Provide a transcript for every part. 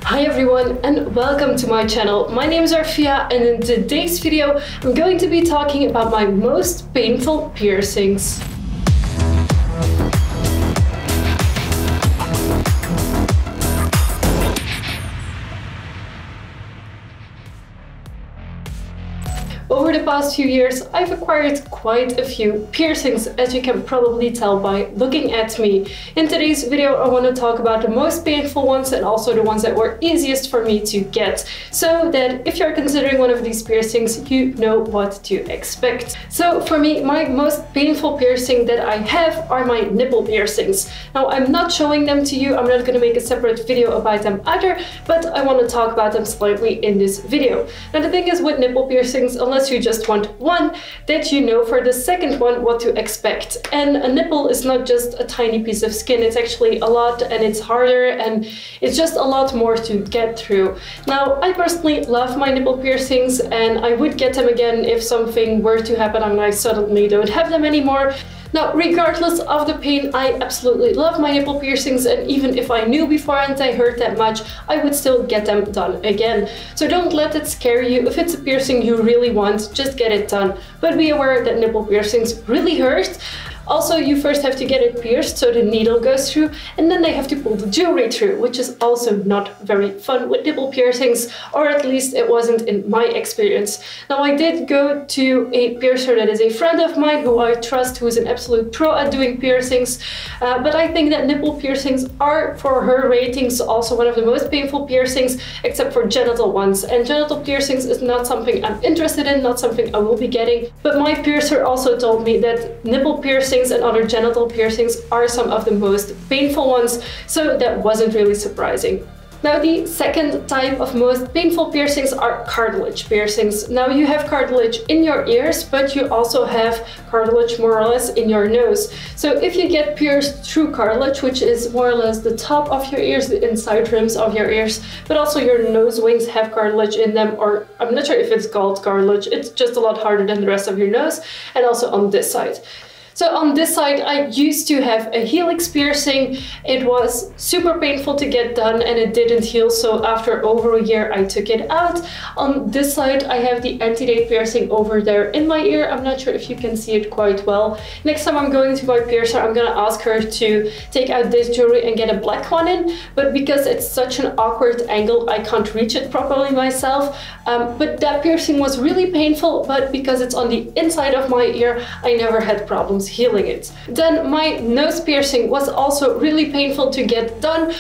Hi everyone and welcome to my channel. My name is Orphea and in today's video I'm going to be talking about my most painful piercings. Over the past few years, I've acquired quite a few piercings, as you can probably tell by looking at me. In today's video, I want to talk about the most painful ones and also the ones that were easiest for me to get, so that if you're considering one of these piercings, you know what to expect. So for me, my most painful piercing that I have are my nipple piercings. Now, I'm not showing them to you, I'm not going to make a separate video about them either, but I want to talk about them slightly in this video. Now, the thing is with nipple piercings, unless you just want one, that you know for the second one what to expect. And a nipple is not just a tiny piece of skin, it's actually a lot and it's harder and it's just a lot more to get through. Now, I personally love my nipple piercings and I would get them again if something were to happen and I suddenly don't have them anymore. Now, regardless of the pain, I absolutely love my nipple piercings, and even if I knew beforehand they hurt that much, I would still get them done again. So don't let it scare you. If it's a piercing you really want, just get it done. But be aware that nipple piercings really hurt. Also, you first have to get it pierced so the needle goes through, and then they have to pull the jewelry through, which is also not very fun with nipple piercings, or at least it wasn't in my experience. Now, I did go to a piercer that is a friend of mine who I trust, who is an absolute pro at doing piercings, but I think that nipple piercings are, for her ratings, also one of the most painful piercings, except for genital ones. And genital piercings is not something I'm interested in, not something I will be getting, but my piercer also told me that nipple piercings and other genital piercings are some of the most painful ones, so that wasn't really surprising. Now, the second type of most painful piercings are cartilage piercings. Now, you have cartilage in your ears, but you also have cartilage more or less in your nose. So if you get pierced through cartilage, which is more or less the top of your ears, the inside rims of your ears, but also your nose wings have cartilage in them, or I'm not sure if it's called cartilage, it's just a lot harder than the rest of your nose, and also on this side. So on this side, I used to have a helix piercing. It was super painful to get done and it didn't heal, so after over a year I took it out. On this side, I have the anti-date piercing over there in my ear. I'm not sure if you can see it quite well. Next time I'm going to my piercer, I'm gonna ask her to take out this jewelry and get a black one in, but because it's such an awkward angle, I can't reach it properly myself. But that piercing was really painful, but because it's on the inside of my ear, I never had problems healing it. Then my nose piercing was also really painful to get done.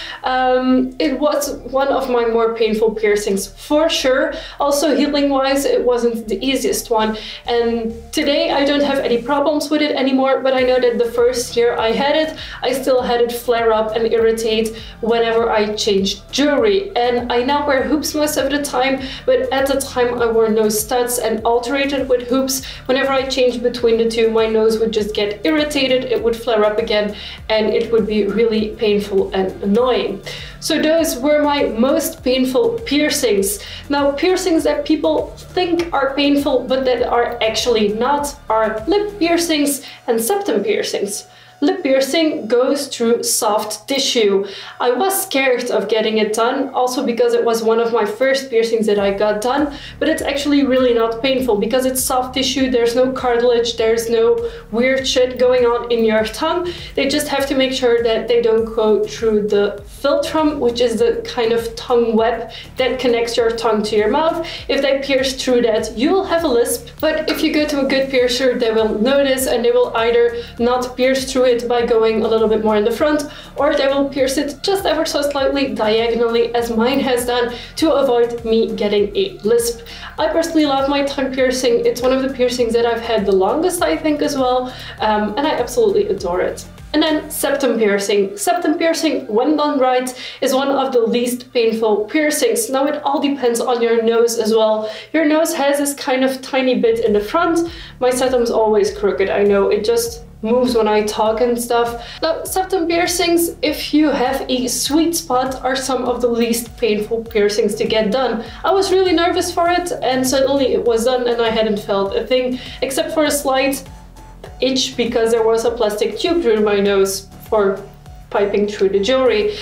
It was one of my more painful piercings for sure. Also, healing wise, it wasn't the easiest one, and today I don't have any problems with it anymore, but I know that the first year I had it, I still had it flare up and irritate whenever I changed jewelry. And I now wear hoops most of the time, but at the time I wore no studs and alternated with hoops. Whenever I changed between the two, my nose would just get irritated, it would flare up again, and it would be really painful and annoying. So those were my most painful piercings. Now, piercings that people think are painful but that are actually not are lip piercings and septum piercings. Lip piercing goes through soft tissue. I was scared of getting it done, also because it was one of my first piercings that I got done, but it's actually really not painful because it's soft tissue, there's no cartilage, there's no weird shit going on in your tongue. They just have to make sure that they don't go through the philtrum, which is the kind of tongue web that connects your tongue to your mouth. If they pierce through that, you will have a lisp, but if you go to a good piercer, they will notice and they will either not pierce through it by going a little bit more in the front, or they will pierce it just ever so slightly diagonally, as mine has done, to avoid me getting a lisp. I personally love my tongue piercing. It's one of the piercings that I've had the longest, I think, as well, and I absolutely adore it. And then septum piercing. Septum piercing, when done right, is one of the least painful piercings. Now, it all depends on your nose as well. Your nose has this kind of tiny bit in the front. My septum's always crooked, I know, it just moves when I talk and stuff. Now, septum piercings, if you have a sweet spot, are some of the least painful piercings to get done. I was really nervous for it, and suddenly it was done and I hadn't felt a thing, except for a slight itch because there was a plastic tube through my nose for piping through the jewelry.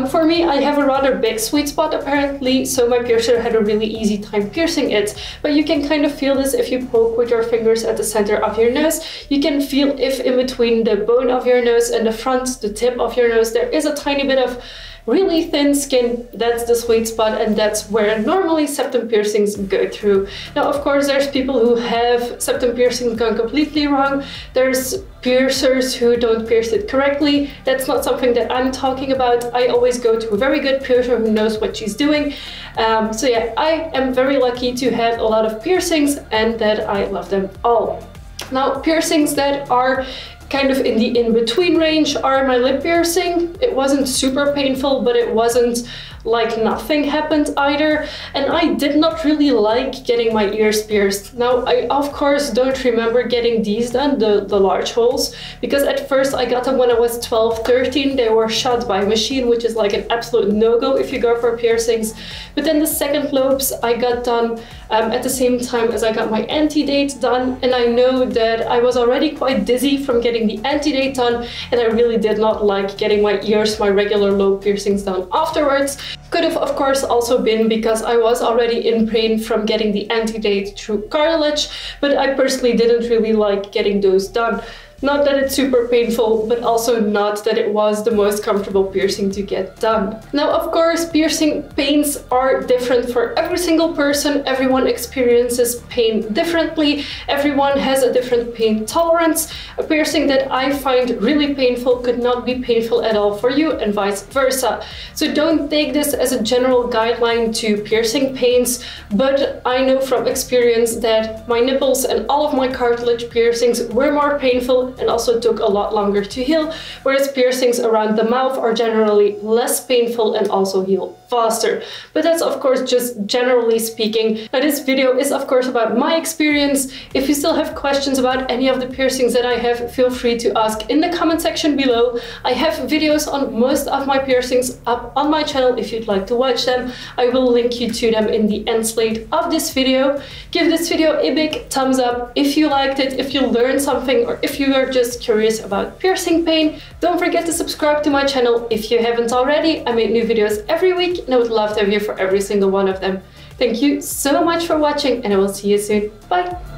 For me, I have a rather big sweet spot apparently, so my piercer had a really easy time piercing it. But you can kind of feel this if you poke with your fingers at the center of your nose. You can feel if in between the bone of your nose and the front, the tip of your nose, there is a tiny bit of really thin skin. That's the sweet spot, and that's where normally septum piercings go through. Now, of course, there's people who have septum piercings gone completely wrong. There's piercers who don't pierce it correctly. That's not something that I'm talking about. I always go to a very good piercer who knows what she's doing. So yeah, I am very lucky to have a lot of piercings and that I love them all. Now, piercings that are kind of in the in-between range are my lip piercing. It wasn't super painful, but it wasn't like nothing happened either, and I did not really like getting my ears pierced. Now, I of course don't remember getting these done, the large holes, because at first I got them when I was 12, 13. They were shot by machine, which is like an absolute no-go if you go for piercings. But then the second lobes I got done at the same time as I got my anti-date done, and I know that I was already quite dizzy from getting the anti-date done, and I really did not like getting my ears, my regular lobe piercings done afterwards. Could have of course also been because I was already in pain from getting the anti-date through cartilage, but I personally didn't really like getting those done. Not that it's super painful, but also not that it was the most comfortable piercing to get done. Now, of course, piercing pains are different for every single person. Everyone experiences pain differently. Everyone has a different pain tolerance. A piercing that I find really painful could not be painful at all for you, and vice versa. So don't take this as a general guideline to piercing pains, but I know from experience that my nipples and all of my cartilage piercings were more painful and also took a lot longer to heal, whereas piercings around the mouth are generally less painful and also heal faster. But that's of course just generally speaking. Now, this video is of course about my experience. If you still have questions about any of the piercings that I have, feel free to ask in the comment section below. I have videos on most of my piercings up on my channel if you'd like to watch them. I will link you to them in the end slate of this video. Give this video a big thumbs up if you liked it, if you learned something, or if you are just curious about piercing pain. Don't forget to subscribe to my channel if you haven't already. I make new videos every week and I would love to have you for every single one of them. Thank you so much for watching, and I will see you soon. Bye!